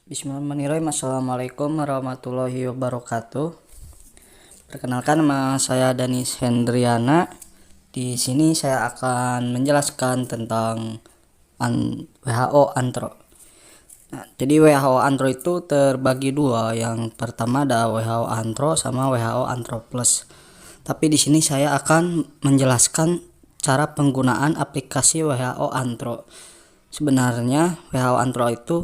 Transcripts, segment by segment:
Bismillahirrahmanirrahim. Assalamualaikum warahmatullahi wabarakatuh. Perkenalkan, nama saya Danis Hendriana. Di sini saya akan menjelaskan tentang WHO Antro. Jadi WHO Antro itu terbagi dua. Yang pertama ada WHO Antro sama WHO Antro Plus. Tapi di sini saya akan menjelaskan cara penggunaan aplikasi WHO Antro. Sebenarnya WHO Antro itu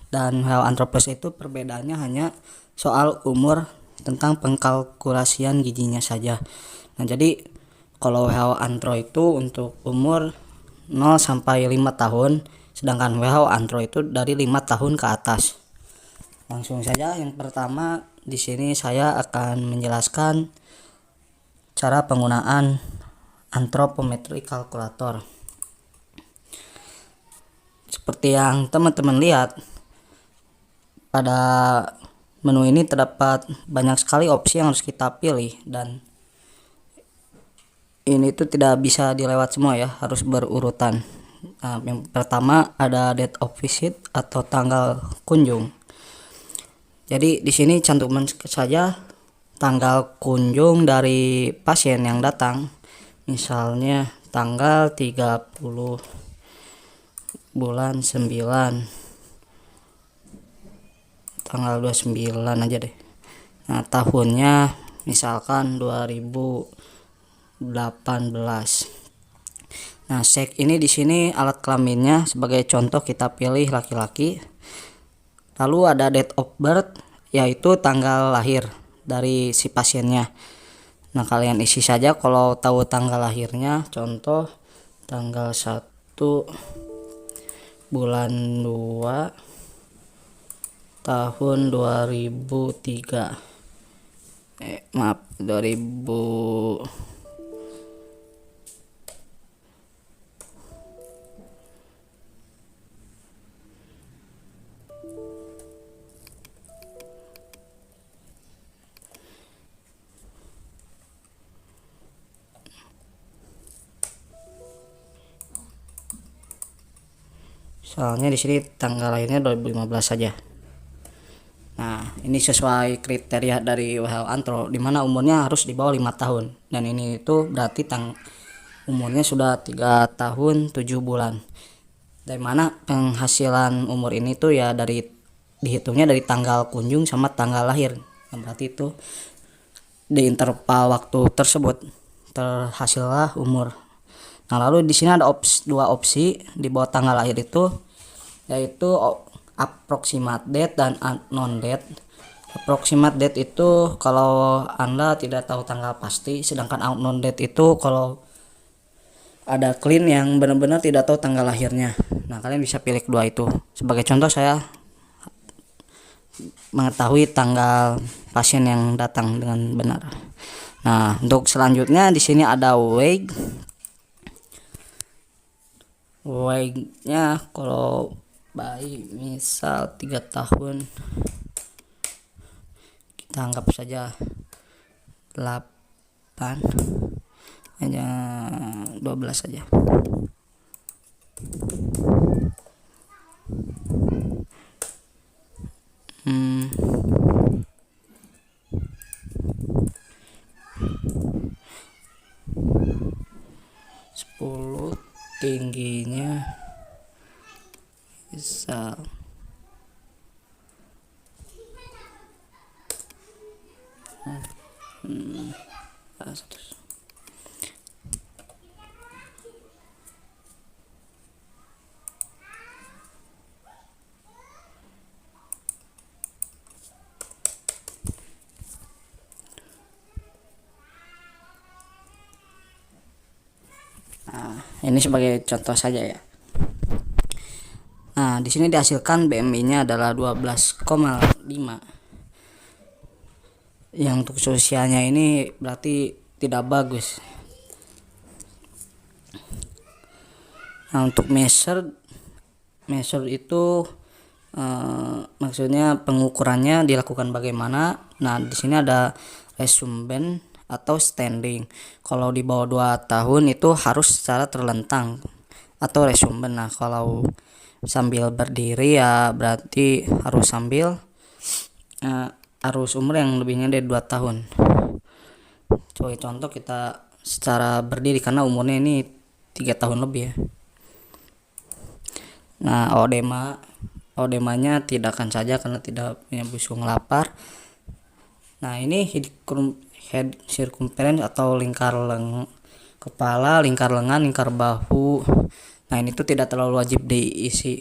dan WHO Antro Plus itu perbedaannya hanya soal umur, tentang pengkalkulasian giginya saja. Nah, jadi kalau WHO Antro itu untuk umur 0 sampai 5 tahun, sedangkan WHO Antro itu dari 5 tahun ke atas. Langsung saja, yang pertama di sini saya akan menjelaskan cara penggunaan antropometri kalkulator. Seperti yang teman-teman lihat, pada menu ini terdapat banyak sekali opsi yang harus kita pilih, dan ini tuh tidak bisa dilewat semua ya, harus berurutan. Nah, yang pertama ada date of visit atau tanggal kunjung. Jadi di sini cantuman saja tanggal kunjung dari pasien yang datang. Misalnya tanggal 30 bulan 9, tanggal 29 aja deh. Nah, tahunnya misalkan 2018. Nah, seks ini di sini alat kelaminnya, sebagai contoh kita pilih laki-laki. Lalu ada date of birth, yaitu tanggal lahir dari si pasiennya. Nah, kalian isi saja kalau tahu tanggal lahirnya, contoh tanggal 1 bulan 2 tahun 2003. Maaf, 2000. Soalnya di sini tanggal lahirnya 2015 saja. Nah, ini sesuai kriteria dari WHO Antro, di mana umurnya harus di bawah 5 tahun. Dan ini itu berarti umurnya sudah 3 tahun 7 bulan. Dari mana penghasilan umur ini tuh ya dihitungnya dari tanggal kunjung sama tanggal lahir. Nah, berarti itu di interval waktu tersebut terhasillah umur. Nah, lalu di sini ada dua opsi di bawah tanggal lahir itu, yaitu approximate date dan unknown date. Approximate date itu kalau Anda tidak tahu tanggal pasti, sedangkan unknown date itu kalau ada klien yang benar-benar tidak tahu tanggal lahirnya. Nah, kalian bisa pilih kedua itu. Sebagai contoh, saya mengetahui tanggal pasien yang datang dengan benar. Nah, untuk selanjutnya di sini ada weight-nya. Kalau bayi misal 3 tahun, kita anggap saja 8, hanya 12 saja. Tingginya bisa ini sebagai contoh saja ya. Nah, di sini dihasilkan BMI-nya adalah 12,5. Yang untuk usianya ini berarti tidak bagus. Nah, untuk measure itu maksudnya pengukurannya dilakukan bagaimana. Nah, di sini ada resumbent atau standing. Kalau di bawah 2 tahun itu harus secara terlentang atau resumbent. Nah, kalau sambil berdiri ya berarti harus harus umur yang lebihnya dari 2 tahun. Sebagai contoh kita secara berdiri karena umurnya ini 3 tahun lebih ya. Nah, odemanya tidak akan saja karena tidak punya busung lapar. Nah, ini head circumference atau lingkar kepala, lingkar lengan, lingkar bahu. Nah, ini tuh tidak terlalu wajib diisi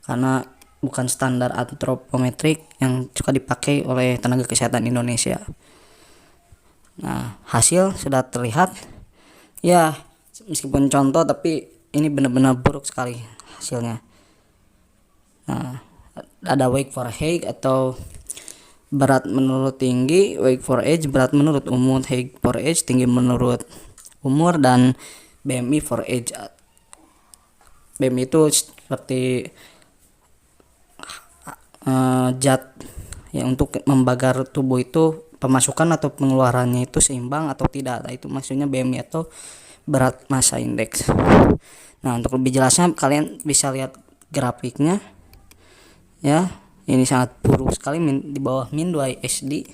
karena bukan standar antropometrik yang suka dipakai oleh tenaga kesehatan Indonesia. Nah, hasil sudah terlihat ya, meskipun contoh tapi ini benar-benar buruk sekali hasilnya. Nah, ada weight for height atau berat menurut tinggi, weight for age berat menurut umur, height for age tinggi menurut umur, dan BMI for age. BMI itu seperti zat yang untuk membagar tubuh itu pemasukan atau pengeluarannya itu seimbang atau tidak. Nah, itu maksudnya BMI atau berat massa indeks. Nah, untuk lebih jelasnya kalian bisa lihat grafiknya ya. Ini sangat buruk sekali, di bawah min 2 SD.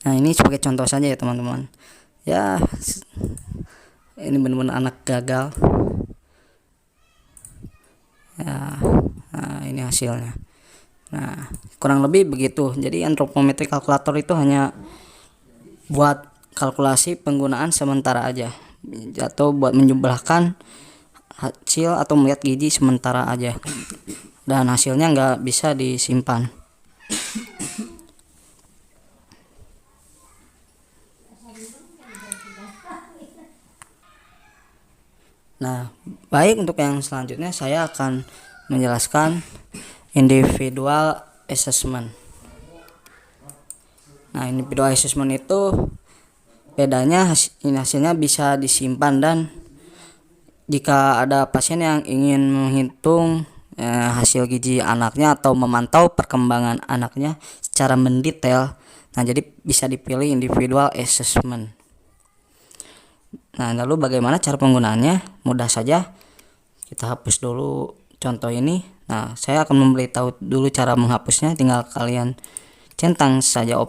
Nah, ini sebagai contoh saja ya teman-teman. Ya, ini benar-benar anak gagal. Ya, nah ini hasilnya. Nah, kurang lebih begitu. Jadi antropometrik kalkulator itu hanya buat kalkulasi penggunaan sementara aja, atau buat menjumlahkan hasil atau melihat gizi sementara aja, dan hasilnya nggak bisa disimpan. Nah, baik, untuk yang selanjutnya saya akan menjelaskan individual assessment. Nah, individual assessment itu bedanya hasilnya bisa disimpan, dan jika ada pasien yang ingin menghitung hasil gizi anaknya atau memantau perkembangan anaknya secara mendetail, nah jadi bisa dipilih individual assessment. Nah, lalu bagaimana cara penggunaannya? Mudah saja, kita hapus dulu contoh ini. Nah, saya akan memberitahu dulu cara menghapusnya, tinggal kalian centang saja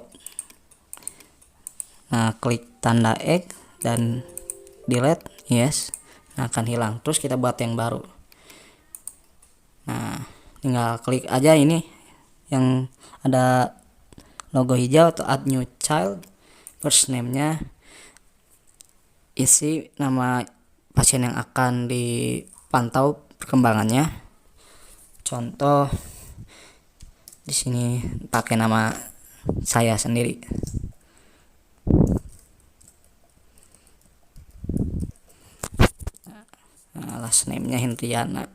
klik tanda X dan delete, yes. Nah, akan hilang. Terus kita buat yang baru. Nah, tinggal klik aja ini yang ada logo hijau atau add new child. First name-nya isi nama pasien yang akan dipantau perkembangannya. Contoh di sini pakai nama saya sendiri. Last name-nya Hendriana.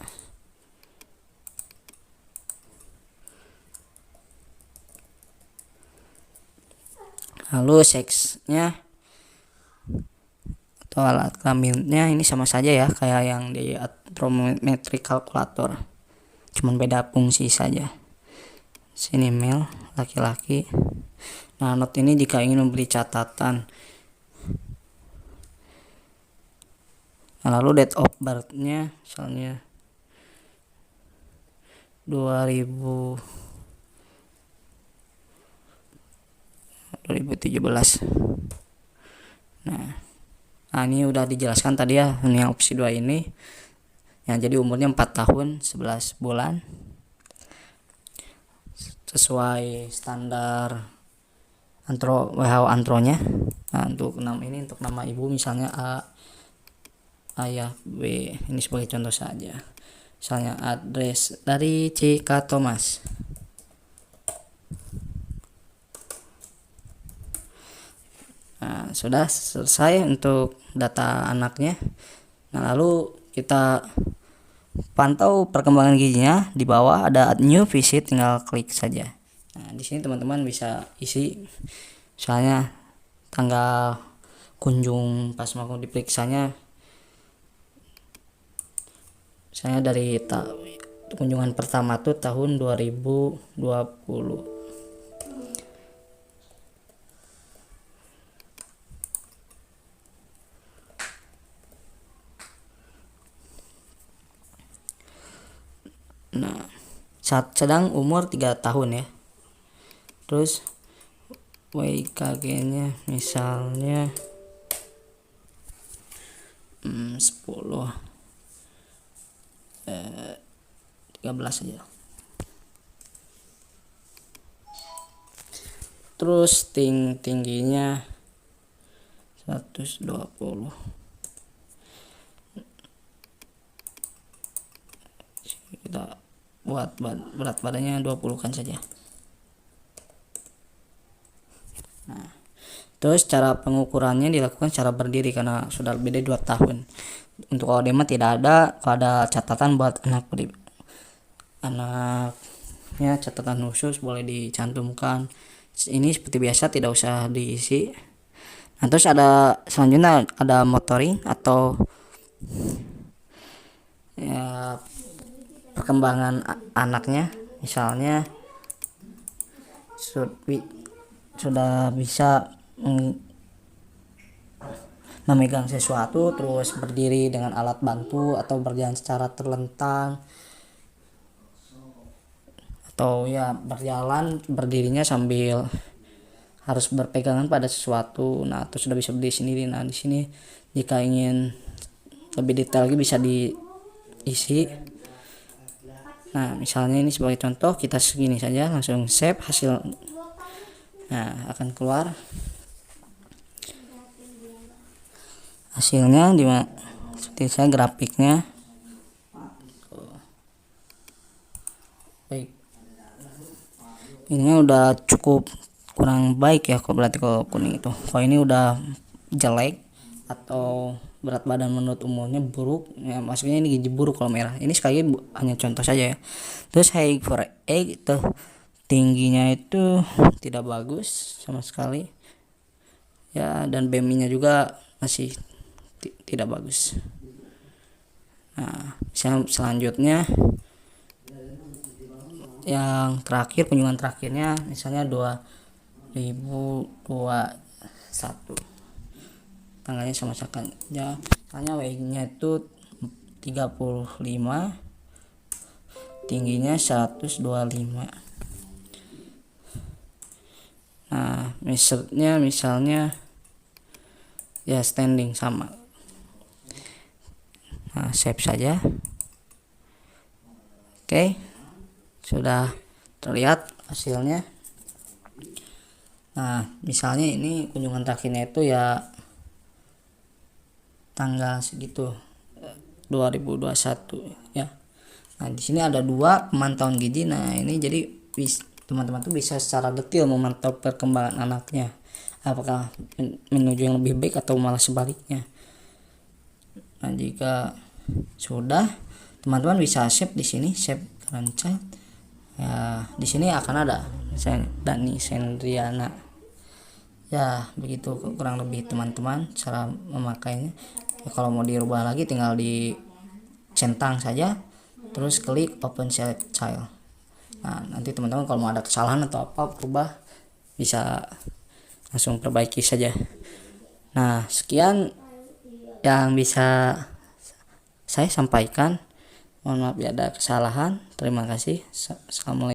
Lalu seksnya atau alat kelaminnya ini sama saja ya kayak yang di antropometrik kalkulator, cuman beda fungsi saja. Sini male, laki-laki. Nah, note ini jika ingin memberi catatan. Nah, lalu date of birth-nya misalnya 2017. Nah, ini udah dijelaskan tadi ya, ini yang opsi 2 ini. Yang jadi umurnya 4 tahun 11 bulan. Sesuai standar WHO antronya. Nah, untuk nama ibu misalnya A, ayah B, ini sebagai contoh saja. Misalnya address dari Cika Thomas. Nah, sudah selesai untuk data anaknya. Nah, lalu kita pantau perkembangan gizinya. Di bawah ada add new visit, tinggal klik saja. Nah, di sini teman-teman bisa isi misalnya tanggal kunjung pas mau diperiksanya, misalnya dari kunjungan pertama tuh tahun 2020. Nah, saat sedang umur 3 tahun ya. Terus WKG-nya misalnya 10 13 aja. Terus tingginya 120. Kita buat berat badannya 20 kan saja. Nah, terus cara pengukurannya dilakukan secara berdiri karena sudah lebih dari 2 tahun. Untuk ODM tidak ada. Kalau ada catatan buat anaknya, catatan khusus boleh dicantumkan. Ini seperti biasa, tidak usah diisi. Nah, terus ada selanjutnya ada motoring atau ya, perkembangan anaknya. Misalnya sudah bisa memegang sesuatu, terus berdiri dengan alat bantu, atau berjalan secara terlentang, atau ya berjalan berdirinya sambil harus berpegangan pada sesuatu. Nah, terus sudah bisa berdiri sendiri. Nah, di sini jika ingin lebih detail lagi bisa diisi. Nah, misalnya ini sebagai contoh, kita segini saja, langsung save hasil. Nah, akan keluar hasilnya seperti saya grafiknya. Baik, ini udah cukup kurang baik ya, kok berarti kalau kuning itu. Kalau ini udah jelek atau berat badan menurut umumnya buruk ya, maksudnya ini gizi buruk kalau merah. Ini sekali lagi hanya contoh saja ya. Terus height for egg itu tingginya itu tidak bagus sama sekali ya, dan BMI nya juga masih tidak bagus. Nah, selanjutnya yang terakhir, kunjungan terakhirnya misalnya 2021, tanggalnya sama misalkan ya, misalnya weight-nya itu 35, tingginya 125. Nah, measure-nya misalnya ya standing sama. Nah, save saja. Oke, sudah terlihat hasilnya. Nah, misalnya ini kunjungan terakhirnya itu ya tanggal segitu 2021 ya. Nah, di sini ada 2 pemantauan gizi. Nah, ini jadi teman-teman tuh bisa secara detail memantau perkembangan anaknya, apakah menuju yang lebih baik atau malah sebaliknya. Nah, jika sudah, teman-teman bisa save di sini, save current child. Ya, di sini akan ada Danis Hendriana. Ya, begitu kurang lebih teman-teman cara memakainya. Ya, kalau mau dirubah lagi tinggal dicentang saja, terus klik open select child. Nah, nanti teman-teman kalau mau ada kesalahan atau apa berubah, bisa langsung perbaiki saja. Nah, sekian yang bisa saya sampaikan. Mohon maaf ya ada kesalahan. Terima kasih. Assalamualaikum.